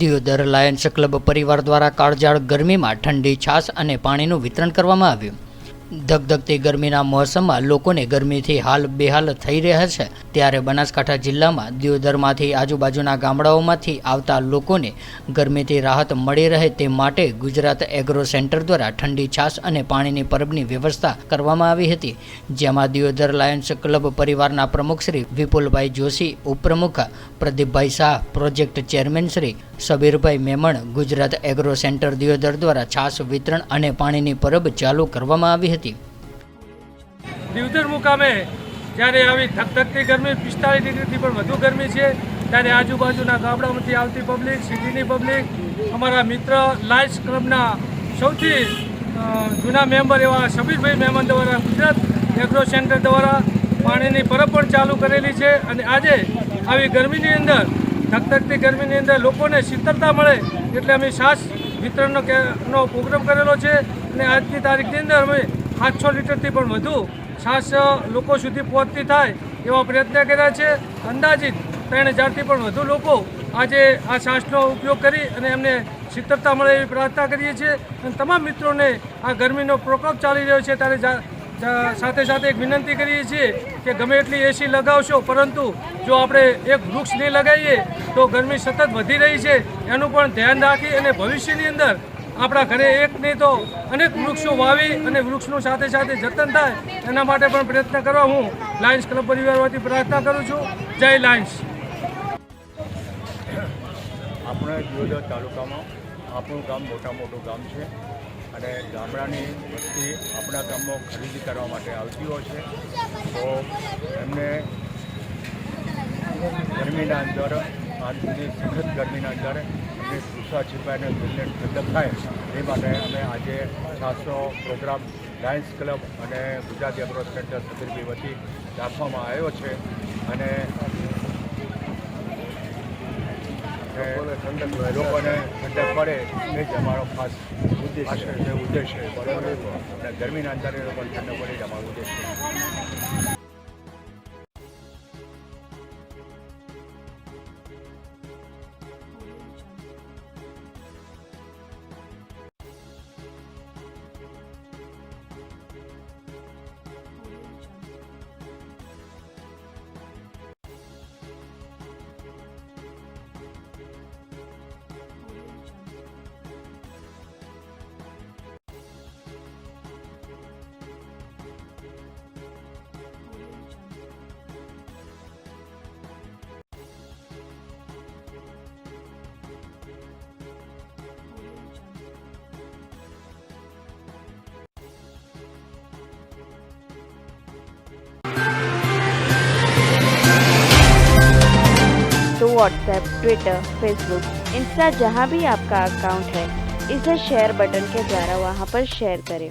Deodar Lions club પરિવાર દ્વારા કાળઝાળ ગરમીમાં ઠંડી છાશ અને પાણીનું વિતરણ કરવામાં આવ્યું। ધગધગતી ગરમીના મોસમમાં લોકોને ગરમીથી હાલ બેહાલ થઈ રહ્યા છે, ત્યારે બનાસકાંઠા જિલ્લામાં દિયોદરમાંથી આજુબાજુના ગામડાઓમાંથી આવતા લોકોને ગરમીથી રાહત મળી રહે તે માટે ગુજરાત એગ્રો સેન્ટર દ્વારા ઠંડી છાશ અને પાણીની પરબની વ્યવસ્થા કરવામાં આવી હતી, જેમાં દિયોદર લાયન્સ ક્લબ પરિવારના પ્રમુખ શ્રી વિપુલભાઈ જોશી, ઉપપ્રમુખ Pradeepbhai Shah, project chairman Shri Sabirbhai Memon, Gujarat agro centre Deodar દ્વારા છાશ વિતરણ અને પાણીની પરબ ચાલુ કરવામાં આવી હતી। દિયોદર મુકામે જ્યારે આવી ધગધગતી ગરમી 45 ડિગ્રીથી પણ વધુ ગરમી છે, ત્યારે આજુબાજુના ગામડામાંથી આવતી પબ્લિક, સિટીની પબ્લિક, અમારા મિત્ર લાયન્સ ક્લબના સૌથી જૂના મેમ્બર એવા સબીરભાઈ મેમન દ્વારા ગુજરાત એગ્રો સેન્ટર દ્વારા પાણીની પરબ પણ ચાલુ કરેલી છે। અને આજે આવી ગરમીની અંદર, ધગધગતી ગરમીની અંદર લોકોને શીતળતા મળે એટલે અમે છાશ વિતરણનો પ્રોગ્રામ કરેલો છે। અને આજની તારીખની અંદર અમે 700 લીટરથી પણ વધુ છાશ લોકો સુધી પહોંચતી થાય એવા પ્રયત્ન કર્યા છે। અંદાજિત 3000થી પણ વધુ લોકો આજે આ છાશનો ઉપયોગ કરી અને એમને શીતળતા મળે એવી પ્રાર્થના કરીએ છીએ। અને તમામ મિત્રોને આ ગરમીનો પ્રકોપ ચાલી રહ્યો છે ત્યારે સાથે સાથે એક વિનંતી કરીએ છીએ કે ગમે એટલી એસી લગાવશો, પરંતુ જો આપણે એક વૃક્ષ નહીં લગાવીએ તો ગરમી સતત વધી રહી છે, એનું પણ ધ્યાન રાખી અને ભવિષ્યની અંદર આપણા ઘરે એક નહીં તો અનેક વૃક્ષો વાવી અને વૃક્ષનું સાથે સાથે જતન થાય એના માટે પણ પ્રયત્ન કરવા હું લાયન્સ ક્લબ પરિવારમાંથી પ્રાર્થના કરું છું। જય લાયન્સ। આપણે દિયોદર તાલુકામાં આપણું ગામ મોટું ગામ છે અને ગામડાની વસ્તી આપણા ગામમાં ખરીદી કરવા માટે આવતી હોય છે, તો એમને ગરમીના અંદર આજ સુધી સખત ગરમીના અંદર એમને ગુસ્સા છીપાઈને દિલને ઠંડક થાય એ માટે અમે આજે છાશનો પ્રોગ્રામ લાયન્સ ક્લબ અને ગુજરાત એગ્રો સેન્ટર સબીરભાઈ વતી રાખવામાં આવ્યો છે। અને લોકોને ઠંડક પડે એ જ અમારો ખાસ ઉદ્દેશ્ય છે। બરાબર, અને ગરમીના અંદર એ લોકોને ઠંડક પડે જ અમારો ઉદ્દેશ્ય છે। तो व्हाट्सएप, ट्विटर, फेसबुक, इंस्टा जहाँ भी आपका अकाउंट है, इसे शेयर बटन के द्वारा वहाँ पर शेयर करें।